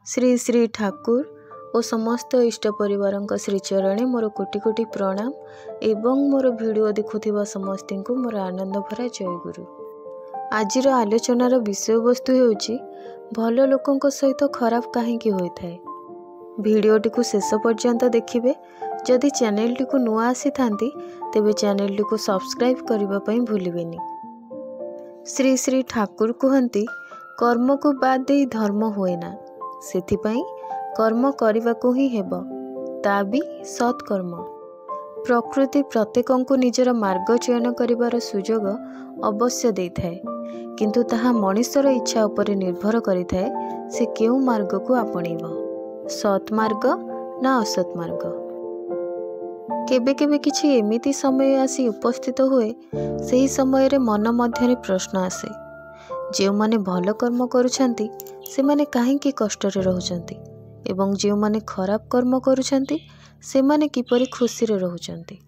श्री श्री ठाकुर और समस्त इष्ट परिवार श्रीचरणे मोर कोटि कोटि प्रणाम एवं मोर वीडियो देखुथिबा समस्त को मोर आनंद भरा जय गुरु। आजिर आलोचनार विषय वस्तु हेउची भल लोकंक सहित खराब काहेकि होइथाय। वीडियोटी को शेष पर्यंत देखिबे। जदि चैनलटी को नुआ आसी थांती तेबे चैनलटी को सब्सक्राइब करबा पई भूलिबेनी। श्री श्री ठाकुर कहती कर्म को बाद दे धर्म होएना, सेथिपाई कर्म करने ही हेब, ता भी सत्कर्म। प्रकृति प्रत्येक निजर मार्ग चयन करिवार सुजोग अवश्य देइथाय, किंतु ताहा मनुष्यर इच्छा उपरे निर्भर करिथाय से केउ मार्ग को आपणेब, सत् मार्ग ना असत् मार्ग। केबे केबे किछि एमिति समय आसी उपस्थित हुए, सही समय रे मन मध्यरे प्रश्न आसे, जे माने भल कर्म करुछंती से माने काहेकि कष्टरे रहुछंती एवं जे माने खराब कर्म करुछंती से माने किपरि खुशी रे रहुछंती।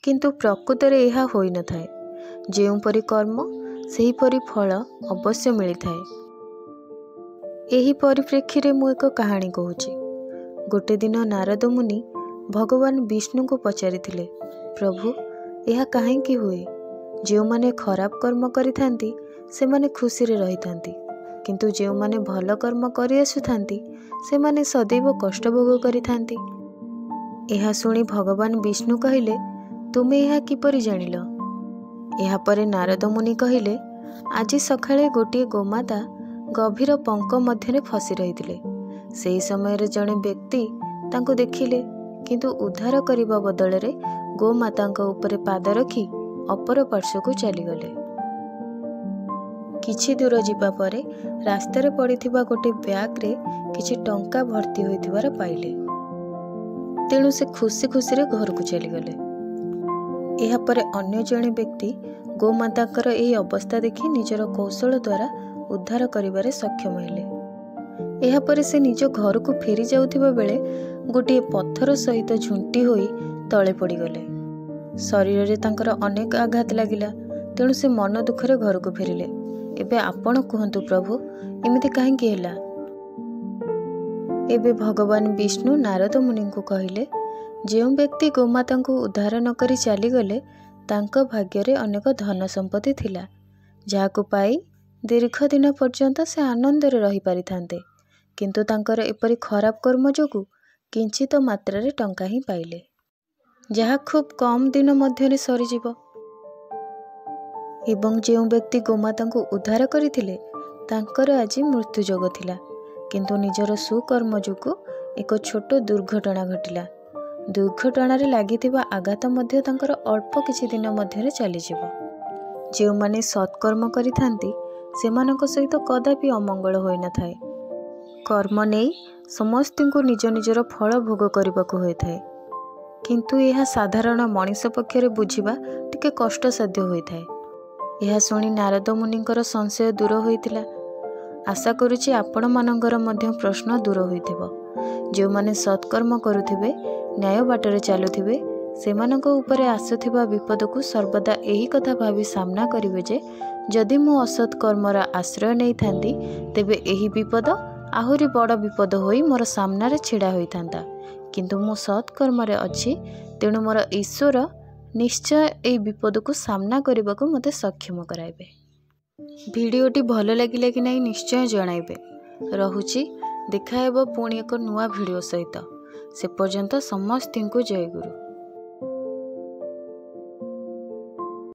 किंतु प्रकृत रे एहा होई न थाए। जेउ परि कर्म सेही परि फल अवश्य मिली थाए। एही परिप्रेक्षी रे मु एक कहानी कहूची। गोटे दिन नारद मुनि भगवान विष्णु को पचारिथिले, प्रभु यह काहेकि हुए? जो माने खराब कर्म करिथांती से माने खुशी रे रहिथांती, किंतु जो माने भल कर्म करि आसुथांती से माने सदैव कष्ट भोग करिथांती। एहा सुनी भगवान विष्णु कहिले, तुमे एहा किपरि जानिल? एहा परे नारद मुनि कहिले, आज सकाळे गोटे गोमाता गभीर पंक मध्यरे फसी रहिथिले। सेही समय रे जणे व्यक्ति तांको देखिले, किंतु उद्धार करिबा बदଳରେ गोमातांक उपरे पाद रखी अपर पार्श्व को चलीगले। किछि दूर जिबा परे रास्तारे पड़िथिबा गोटे ब्याग रे किछि टंका भर्ती होइथिबार पाइले। तेणु से खुशी खुशी रे घर को चलीगले। एहा परे अन्य जणे व्यक्ति गोमातांकर एही अवस्था देखि निजर कौशल द्वारा उद्धार करिबारे सक्षम हेले। एहा परे से निज घर को फेरी जाउथिबा बेले गोटे पत्थर सहित झुंटी होई तळे पड़ीगले। शरीर रे तांकर अनेक आघात लागिला। तेणु से मन दुखरे घर को फेरिले। एबे आपण कहंतु प्रभु एमिति काहेकि हेला? एबे भगवान विष्णु नारद मुनि को कहिले, जेउ व्यक्ति गोमाता को उद्धार न करी चली गले तांक भाग्य रे अनेक धन संपत्ति थिला, जाहाको पाई दीर्घ दिन पर्यंत से आनंद रे रही पारिथांते, किंतु तांकर एपरि खराब कर्म जोगु किंचित मात्रा रे टंका ही पाइले, जहा खूब कम दिन मध्यरे सरीजिव। एवं जो व्यक्ति गोमाता को उद्धार करथिले तांकर आज मृत्यु जोग थिला, किंतु निजर सुकर्म जोगु एक छोट दुर्घटना घटिला। दुर्घटना रे लागिथिबा आघात मध्य तांकर अल्प किछि दिन मध्यरे चलीजिव। जे माने सत्कर्म करिथांती सेमानक सहित कदापि अमंगल होई न थाए। कर्म नेई समस्त को निज निजर फल भोग करबाको होय थाए, किंतु यह साधारण मनीष पक्षरे बुझिबा टिके कष्टसाध्य होय थाए। यह सुनी नारद मुनिंकर संशय दूर होइतिला। आशा करुछि आपण मानकर मध्य प्रश्न दूर होइथिबो। जो माने सत्कर्म करुथिबे, न्याय बाटरे चालुथिबे, सेमानक उपरे आसुथिबा विपद को सर्वदा एही कथा भावी सामना करिवे जे जदि मु असत् कर्मर आश्रय नै थांती तेबे एही विपद आहुरी बड़ विपद होई मोर सामना रे छिड़ा होई थांता, किंतु मु सत्कर्म रे अछि, तेणु मोर ईश्वर निश्चय एही विपद को सामना करने को मते सक्षम कराइबे। वीडियोटी भल लगिले कि नहीं निश्चय जणाइबे। रहुछि, देखा हेबो पुणी एक नुआ वीडियो सहित। से पर्यंत समस्त को जय गुरु।